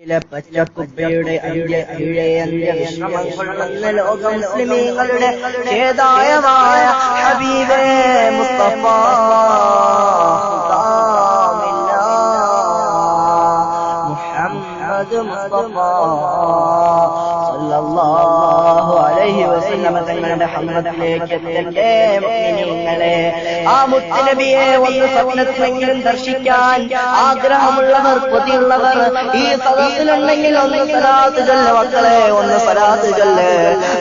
പച്ചക്കുപ്പയുടെ വിശ്രമം കൊള്ളുന്ന ലോക മുസ്ലിമീങ്ങളുടെ ചേതായമായ ഹബീബേ മുസ്തഫ മുഹമ്മദ് മുസ്തഫ സല്ലല്ലാഹു അലൈഹി വസല്ലം തങ്ങളുടെ ഹദ്റത്തിലേക്ക് എത്തട്ടെ മുഅ്മിനീങ്ങളെ. ആ മുത്തുനബിയെ ഒന്ന് സ്വപ്നത്തിലെങ്കിലും ദർശിക്കാൻ ആഗ്രഹമുള്ളവർ, കൊതിയുള്ളവർ ഈ സദസ്സിലുണ്ടെങ്കിൽ ഒന്ന് സലാത്ത് ചൊല്ല് മക്കളെ, ഒന്ന് സലാത്ത് ചൊല്ല്.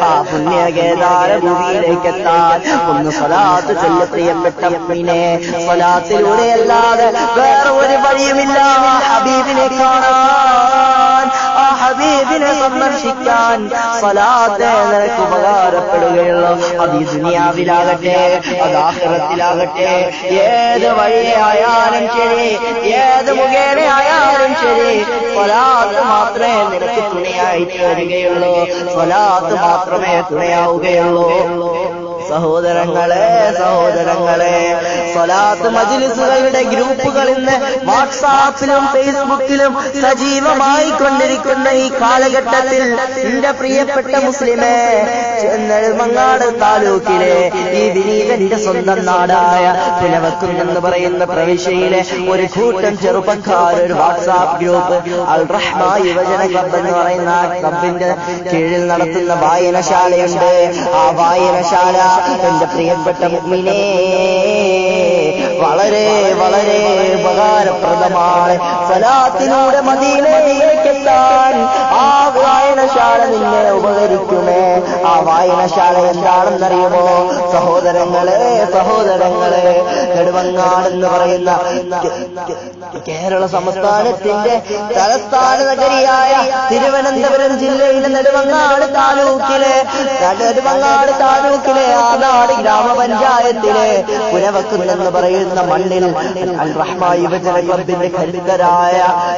ആ പുണ്യകേദാര ഭൂമിയിലേക്ക് എത്താൻ ഒന്ന് സലാത്ത് ചൊല്ല് പ്രിയപ്പെട്ട മുഅ്മിനേ. സലാത്തിലൂടെ അല്ലാതെ വേറെ ഒരു വഴിയുമില്ല ഹബീബിനെ കാണാൻ, ആ ഹബീബിനെ സന്ദർശിക്കാൻ. സലാത്ത് നിനക്ക് ഉപകാരപ്പെടുകയുള്ളൂ. അത് ഈ ദുനിയാവിലാകട്ടെ, അത് ആഖിറത്തിലാകട്ടെ, ഏത് വഴിയായാലും ശരി, ഏത് മുഖേനയായാലും ശരി, സ്വലാത്ത് മാത്രമേ നിനക്ക് തുണയായിട്ട് വരികയുള്ളൂ. സ്വലാത്ത് മാത്രമേ തുണയാവുകയുള്ളൂ. സഹോദരങ്ങളെ, സ്വലാത്ത് മജ്‌ലിസുകളുടെ ഗ്രൂപ്പുകൾ ഇന്ന് വാട്സാപ്പിലും ഫേസ്ബുക്കിലും സജീവമായി കൊണ്ടിരിക്കുന്ന ഈ കാലഘട്ടത്തിൽ എന്റെ പ്രിയപ്പെട്ട മുസ്ലിമേ, നെടുമങ്ങാട് താലൂക്കിലെ ഈ വിനീതന്റെ സ്വന്തം നാടായ പുനവക്കും എന്ന് പറയുന്ന പ്രവിശ്യയിലെ ഒരു കൂട്ടം ചെറുപ്പക്കാർ ഒരു വാട്സാപ്പ് ഗ്രൂപ്പ് അൽ റഹ്മ യുവജന ക്ലബ് എന്ന് പറയുന്ന ക്ലബിന്റെ കീഴിൽ നടത്തുന്ന വായനശാലയുണ്ട്. ആ വായനശാല എന്റെ പ്രിയപ്പെട്ട മുഅ്മിനേ വളരെ വളരെ ഉപകാരപ്രദമാണ്. സലാത്തിലൂടെ മദീനയിലേക്ക് എത്താൻ ആ വായനശാല നിന്നെ ഉപകരിക്കുമേ. ആ വായനശാല എന്താണെന്നറിയുമോ സഹോദരങ്ങളെ? നെടുമങ്ങാട് എന്ന് പറയുന്ന കേരള സംസ്ഥാനത്തിന്റെ തലസ്ഥാന നഗരിയായ തിരുവനന്തപുരം ജില്ലയിലെ നെടുമങ്ങാട് താലൂക്കിലെ ആനാട് ഗ്രാമപഞ്ചായത്തിലെ പുനവക്കും എന്ന് പറയുന്ന മണ്ണിൽ അൽ റഹ്മ യുവജന ക്ലബിന്റെ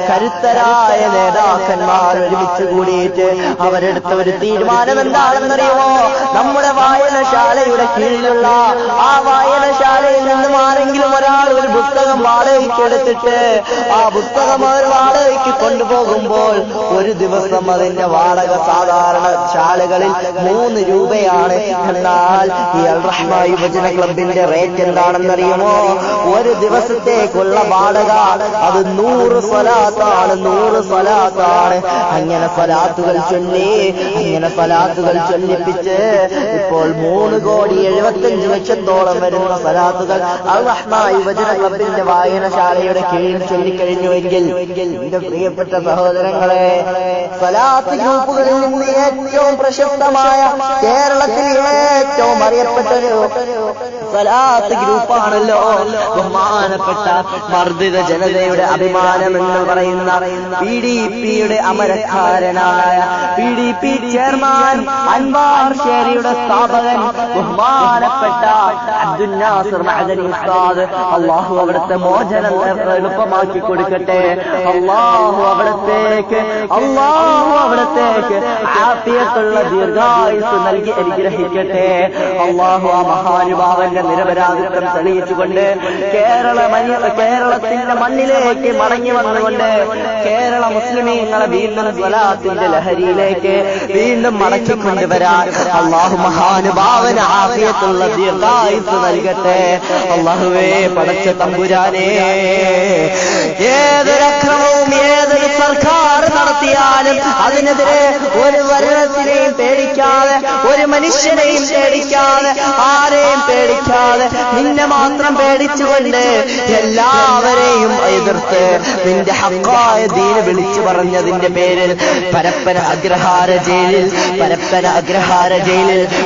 കരുത്തരായ നേതാക്കന്മാർ ഒരുമിച്ച് കൂടിയിട്ട് അവരെടുത്ത ഒരു തീരുമാനം എന്താണെന്നറിയുമോ? നമ്മുടെ വായനശാലയുടെ കീഴിലുള്ള ആ വായനശാലയിൽ നിന്നും ആരെങ്കിലും ഒരാൾ ഒരു പുസ്തകം വാടകയ്ക്കെടുത്തിട്ട് ആ പുസ്തകം അവർ വാടകയ്ക്ക് കൊണ്ടുപോകുമ്പോൾ ഒരു ദിവസം അതിന്റെ വാടക സാധാരണ ശാലകളിൽ 3 രൂപയാണ്. എന്നാൽ ഈ അൽ റഹ്മ യുവജന ക്ലബിന്റെ റേറ്റ് എന്താണെന്നറിയുമോ? ഒരു ദിവസത്തേക്കുള്ള വാടക അത് 100 സ്വലാത്താണ്. അങ്ങനെ സ്വലാത്തുകൾ ചൊല്ലിപ്പിച്ച് ഇപ്പോൾ 3,75,00,000 വരുന്ന സ്വലാത്തുകൾ അൽ റഹ്മ യുവജന ക്ലബിന്റെ വായനശാലയുടെ കീഴിൽ ചൊല്ലിക്കഴിഞ്ഞുവെങ്കിൽ എന്റെ പ്രിയപ്പെട്ട സഹോദരങ്ങളെ, സ്വലാത്ത് ഗ്രൂപ്പുകളിൽ നിന്ന് ഏറ്റവും പ്രശസ്തമായ കേരളത്തിൽ ഏറ്റവും അറിയപ്പെട്ട ഒരു സ്വലാത്ത് ഗ്രൂപ്പാണല്ലോ ബഹുമാനപ്പെട്ട മർദ്ദിത ജനതയുടെ അഭിമാനം എന്ന് പറയുന്ന PDPയുടെ അമരക്കാരനായ PDP ചെയർമാൻ അൻവാർ ഷേരിയുടെ സ്ഥാപകൻ ബഹുമാനപ്പെട്ട അബ്ദുൽ നാസർ മഅദനി ഉസ്താദ്, അല്ലാഹു അവിടുത്തെ മോചനം എളുപ്പമാക്കി കൊടുക്കട്ടെ. അല്ലാഹു അവിടത്തേക്ക് ആഫിയത്തുള്ള ദീർഘായുസ് നൽകി അനുഗ്രഹിക്കട്ടെ. അല്ലാഹു ആ മഹാനുഭാവന്റെ നിരപരാധിത്വം തെളിയിച്ചുകൊണ്ട് കേരളത്തിന്റെ മണ്ണിലേക്ക് മടങ്ങി വന്നുകൊണ്ട് കേരള മുസ്ലിമീങ്ങളെ വീണ്ടും സ്വലാത്തിന്റെ ലഹരിയിലേക്ക് വീണ്ടും മടക്കിക്കൊണ്ടുവരാൻ അല്ലാഹു മഹാനുഭാവന ആഫിയത്തുള്ള ദീർഘായുസ് നൽകട്ടെ. അല്ലാഹുവേ, പടച്ച തമ്പുരാനെ, ഏതൊരു അക്രമവും ഏതൊരു സർക്കാർ നടത്തിയാലും അതിനെതിരെ ഒരു ഭരണത്തിനെയും പേടിക്കാതെ, ഒരു മനുഷ്യനെയും പേടിക്കാതെ, ആരെയും പേടിക്കാതെ, നിന്നെ മാത്രം പേടിച്ചുകൊണ്ട് എല്ലാവരെയും എതിർത്ത് നിന്റെ ഹഖായ ദീന് വിളിച്ചു പറഞ്ഞതിന്റെ പേരിൽ പരപ്പന അഗ്രഹാര ജയിലിൽ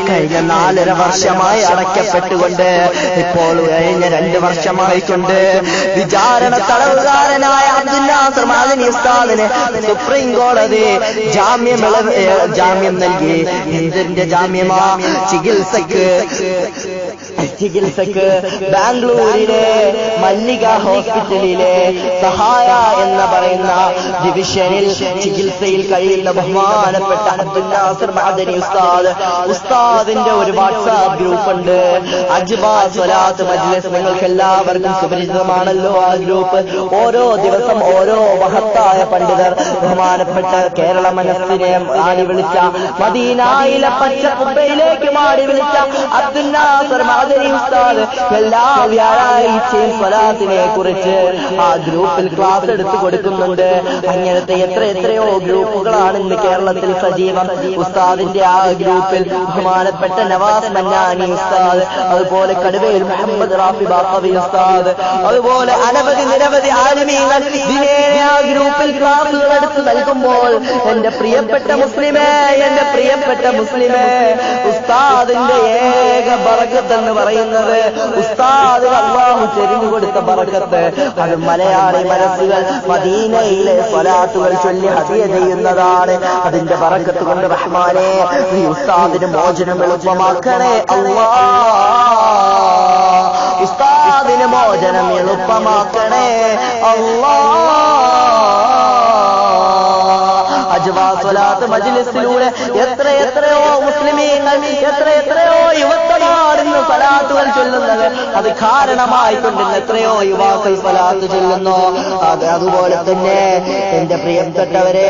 കഴിഞ്ഞ 4.5 വർഷമായി അടയ്ക്കപ്പെട്ടുകൊണ്ട് ഇപ്പോൾ കഴിഞ്ഞ 2 വർഷമായിക്കൊണ്ട് വിചാരണ തടവുകാരനായ അബ്ദുൽ നാസർ മഅദനി ഉസ്താദിന് സുപ്രീം കോടതി ജാമ്യം നൽകി. എന്തിന്റെ ജാമ്യമാ? ചികിത്സക്ക് ചികിത്സക്ക് ബാംഗ്ലൂരിലെ മല്ലിക ഹോസ്പിറ്റലിലെ സഹായ എന്ന് പറയുന്ന ഡിവിഷനിൽ ചികിത്സയിൽ കഴിയുന്ന ബഹുമാനപ്പെട്ട അബ്ദുൽ നാസർ മഅദനി ഉസ്താദിന്റെ ഒരു വാട്സാപ്പ് ഗ്രൂപ്പ് ഉണ്ട്, അജ്ബാ സ്വലാത്ത് മജ്ലിസ്. നിങ്ങൾക്ക് എല്ലാവർക്കും സുപരിചിതമാണല്ലോ ആ ഗ്രൂപ്പ്. ഓരോ ദിവസം ഓരോ മഹത്തായ പണ്ഡിതർ, ബഹുമാനപ്പെട്ട കേരള മനസ്സിനെ ആടി വിളിച്ച, മദീനയിലെ പച്ചക്കുപ്പയിലേക്ക് മാടി വിളിച്ച അബ്ദുൽ നാസർ മഅദനി ഉസ്താദ് എല്ലാ വ്യാഴാഴ്ചയും സ്വലാത്തിനെ കുറിച്ച് ആ ഗ്രൂപ്പിൽ ക്ലാസ് എടുത്തു കൊടുക്കുന്നുണ്ട്. അങ്ങനത്തെ എത്രയോ ഗ്രൂപ്പുകളാണ് ഇന്ന് കേരളത്തിൽ സജീവം. ഉസ്താദിന്റെ ആ ഗ്രൂപ്പിൽ ബഹുമാനപ്പെട്ട നവാസ് മന്നാനി ഉസ്താദ്, അതുപോലെ കടുവയിൽ മുഹമ്മദ് റാഫി ബാഖവി ഉസ്താദ്, അതുപോലെ നിരവധി ആലിമീങ്ങൾ ആ ഗ്രൂപ്പിൽ ക്ലാസുകൾ എടുത്ത് നൽകുമ്പോൾ എന്റെ പ്രിയപ്പെട്ട മുസ്ലിമേ ഉസ്താദിന്റെ ഏക ബറക്കത്ത് എന്ന് പറയുന്നത്, ഉസ്താദ് അല്ലാഹു ചെരിഞ്ഞു കൊടുത്ത ബറക്കത്ത്, അത് മലയാളി മനസ്സുകൾ മദീനയിലെ സ്വലാത്തുകൾ ചൊല്ലി ഹദിയ ചെയ്യുന്നതാണ്. അതിന്റെ ബറക്കത്ത് കൊണ്ട് റഹ്മാനെ ഈ ഉസ്താദിന് മോചനം എളുപ്പമാക്കണേ അല്ലാഹ്, ഉസ്താദിന് മോചനം എളുപ്പമാക്കണേ അല്ലാഹ്. അജ്വാ സ്വലാത്ത് മജ്ലിസിലൂടെ എത്രയോ മുസ്ലിമീങ്ങൾ, എത്രയോ യുവത്വമാർ ഇന്ന് സ്വലാത്തുകൾ ചൊല്ലുന്നത്, അത് കാരണമായിക്കൊണ്ടിരുന്ന എത്രയോ യുവാക്കൾ സ്വലാത്ത് ചൊല്ലുന്നു. അതുപോലെ തന്നെ എന്റെ പ്രിയപ്പെട്ടവരെ,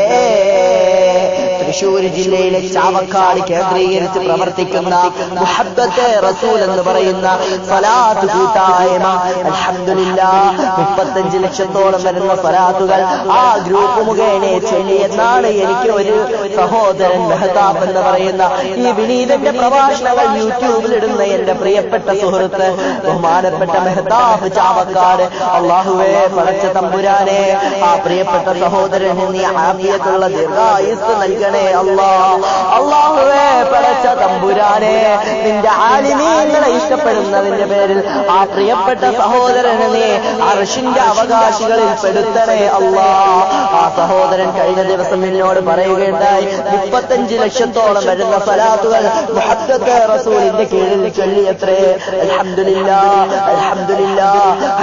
തൃശൂർ ജില്ലയിലെ ചാവക്കാട് കേന്ദ്രീകരിച്ച് പ്രവർത്തിക്കുന്ന മുഹബ്ബത്തെ റസൂൽ എന്ന് പറയുന്ന സ്വലാത്ത് കൂട്ടായ്മ, അൽഹംദുലില്ലാഹ് 35 ലക്ഷത്തോളം വരുന്ന സ്വലാത്തുകൾ ആ ഗ്രൂപ്പ് മുഖേന ചൊല്ലിയെന്നാണ് എനിക്ക് ഒരു സഹോദരൻ മെഹതാബ് എന്ന് പറയുന്ന ഈ വിനീതന്റെ പ്രഭാഷണങ്ങൾ യൂട്യൂബിൽ ഇടുന്ന എന്റെ പ്രിയപ്പെട്ട സുഹൃത്ത് ബഹുമാനപ്പെട്ട മെഹതാബ് ചാവക്കാട്, അല്ലാഹുവേ പടച്ച തമ്പുരാനെ ആ പ്രിയപ്പെട്ട സഹോദരന് നീ ആഫിയത്തുള്ള ദീർഘായുസ്സ് നൽകണേ അല്ലാഹുവേ പടച്ച തമ്പുരാനെ, നിന്റെ ആലിമീങ്ങളെ ഇഷ്ടപ്പെടുന്നതിന്റെ പേരിൽ ആ പ്രിയപ്പെട്ട സഹോദരനെ നീ അർശിന്റെ അവകാശികളിൽ പെടുത്തണേ അല്ലാഹ്. ആ സഹോദരൻ കഴിഞ്ഞ ദിവസം എന്നോട് പറയുകയുണ്ടായി, 35 ലക്ഷത്തോളം വരുന്ന സ്വലാത്തുകൾ മുഹബ്ബത്തെ റസൂലിന്റെ കീഴിൽ ചൊല്ലിയത്രേ. അൽഹംദുലില്ലാഹ്.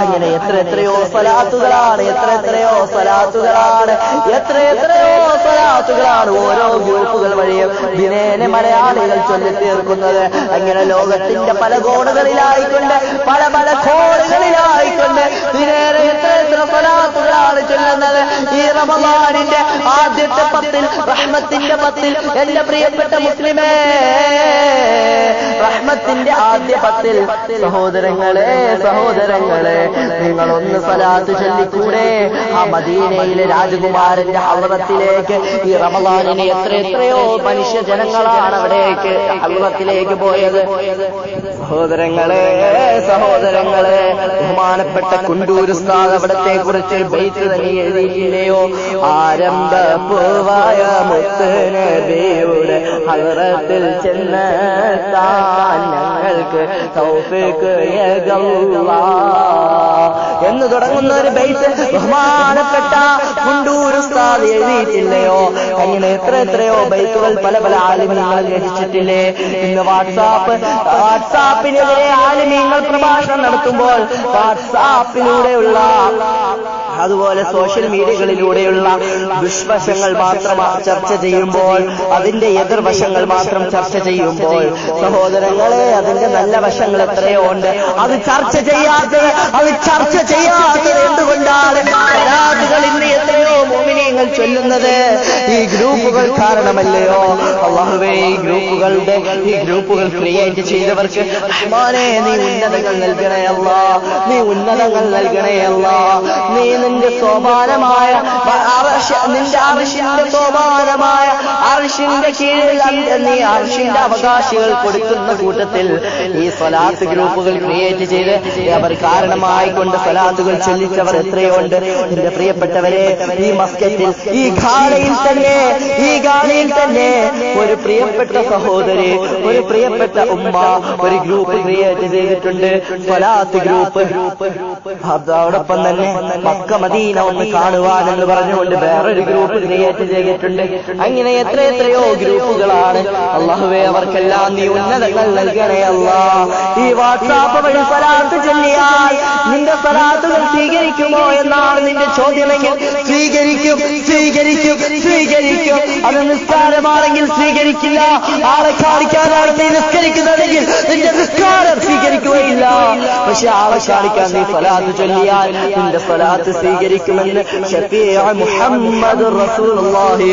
അങ്ങനെ എത്രയോ സ്വലാത്തുകളാണ് ഓരോ ഗ്രൂപ്പുകൾ വഴിയും ദിനേന മലയാളികൾ ചൊല്ലി തീർക്കുന്നത്. അങ്ങനെ ലോകത്തിന്റെ പല കോണുകളിലായിക്കൊണ്ട് പല കോണുകളിലായിക്കൊണ്ട് ദിനേന എത്ര സ്വലാത്തുകളാണ് ചൊല്ലുന്നത്. ഈ റമളാനിന്റെ ആദ്യത്തെ 10 റഹ്മത്തിന്റെ 10 എന്റെ പ്രിയപ്പെട്ട മുസ്ലിമേ, റഹ്മത്തിന്റെ ആദ്യ 10 സഹോദരങ്ങളെ നിങ്ങളൊന്ന് സ്വലാത്ത് ചൊല്ലിക്കൂടെ? ആ മദീനയിലെ രാജകുമാരന്റെ ഹളറത്തിലേക്ക് ഈ റമളാനിന് എത്രയോ മനുഷ്യ ജനങ്ങളാണ് അവിടേക്ക് ഹളറത്തിലേക്ക് പോയത്. സഹോദരങ്ങളെ ബഹുമാനപ്പെട്ട കുണ്ടൂർ ഉസ്താദ് അവിടത്തെ കുറിച്ച് ബൈത്ത് തന്നെ എഴുതിയില്ലയോ? ആരംഭ പൂവായ മുത്ത് നബിയുടെ ഹളറത്തിൽ ചെന്നെത്താൻ ഞങ്ങൾക്ക് തൗഫീഖ് എന്ന് തുടങ്ങുന്ന ഒരു ബൈത്ത് ബഹുമാനപ്പെട്ട കുണ്ടൂർ ഉസ്താദ് എഴുതിയിട്ടില്ലയോ? അങ്ങനെ എത്രയോ ബൈത്തുകൾ പല ആലിമീങ്ങൾ രചിച്ചിട്ടില്ലേ? ഇന്ന് വാട്സാപ്പിനെതിരെ ആലിമീങ്ങൾ പ്രഭാഷണം നടത്തുമ്പോൾ വാട്സാപ്പിലൂടെയുള്ള അതുപോലെ സോഷ്യൽ മീഡിയകളിലൂടെയുള്ള ദുഷ്വശങ്ങൾ മാത്രം ചർച്ച ചെയ്യുമ്പോൾ, അതിന്റെ എതിർവശങ്ങൾ മാത്രം ചർച്ച ചെയ്യുമ്പോൾ, സഹോദരങ്ങളെ അതിന്റെ നല്ല വശങ്ങൾ എത്രയോ ഉണ്ട്. അത് ചർച്ച ചെയ്യാത്തത് എന്തുകൊണ്ടാണ്? ഇന്ന് എത്രയോ മുഅ്മിനീങ്ങൾ ചൊല്ലുന്നത് ഈ ഗ്രൂപ്പുകൾ കാരണമല്ലയോ? അല്ലാഹുവേ ഈ ഗ്രൂപ്പുകൾ ക്രിയേറ്റ് ചെയ്തവർക്ക് റഹ്മാനേ നീ ഉന്നതങ്ങൾ നൽകണേ അല്ലാഹ്, നീ നിന്റെ സോപാനമായ നിന്റെ അർശിന്റെ സോപാനമായ അർശിന്റെ കീഴിൽ നീ അർശിന്റെ അവകാശികൾ കൊടുക്കുന്ന കൂട്ടത്തിൽ ഈ സ്വലാത്ത് ഗ്രൂപ്പുകൾ ക്രിയേറ്റ് ചെയ്ത് അവർ കാരണമായിക്കൊണ്ട് സ്വലാത്തുകൾ ചൊല്ലിച്ചവർ എത്രയോ ഉണ്ട്. എന്റെ പ്രിയപ്പെട്ടവരെ, ഈ മസ്കറ്റിൽ ഈ ഖാലയിൽ തന്നെ ഒരു പ്രിയപ്പെട്ട സഹോദരി, ഒരു പ്രിയപ്പെട്ട ഉമ്മ ഒരു ഗ്രൂപ്പ് ക്രിയേറ്റ് ചെയ്തിട്ടുണ്ട്, സ്വലാത്ത് ഗ്രൂപ്പ്. അതോടൊപ്പം തന്നെ മക്ക മദീന ഒന്ന് കാണുവാൻ എന്ന് പറഞ്ഞുകൊണ്ട് വേറൊരു ഗ്രൂപ്പ് ക്രിയേറ്റ് ചെയ്തിട്ടുണ്ട്. അങ്ങനെ എത്രയോ ഗ്രൂപ്പുകളാണ്. അല്ലാഹുവേ, അവർക്കെല്ലാം നീ ഉന്നതങ്ങൾ നൽകണേ അല്ലാ. ഈ വാട്സാപ്പ് വഴി സ്വലാത്ത് ചൊല്ലിയാൽ നിന്റെ സ്വലാത്തുകൾ സ്വീകരിക്കുമോ എന്നാണ് നിന്റെ ചോദ്യമെങ്കിൽ സ്വീകരിക്കും. അത് നിസ്കാരമാണെങ്കിൽ സ്വീകരിക്കില്ല. ആളെ കാണിക്കാനാണ് നീ നിസ്കരിക്കുന്നതെങ്കിൽ നിന്റെ നിസ്കാരം സ്വീകരിക്കുകയില്ല. പക്ഷെ ആളെ കാണിക്കാൻ നീ സ്വലാത്ത് ചൊല്ലിയാൽ നിന്റെ സ്വലാത്ത് സ്വീകരിക്കുമെന്ന് ശഫീഉ മുഹമ്മദ് റസൂലുള്ളാഹി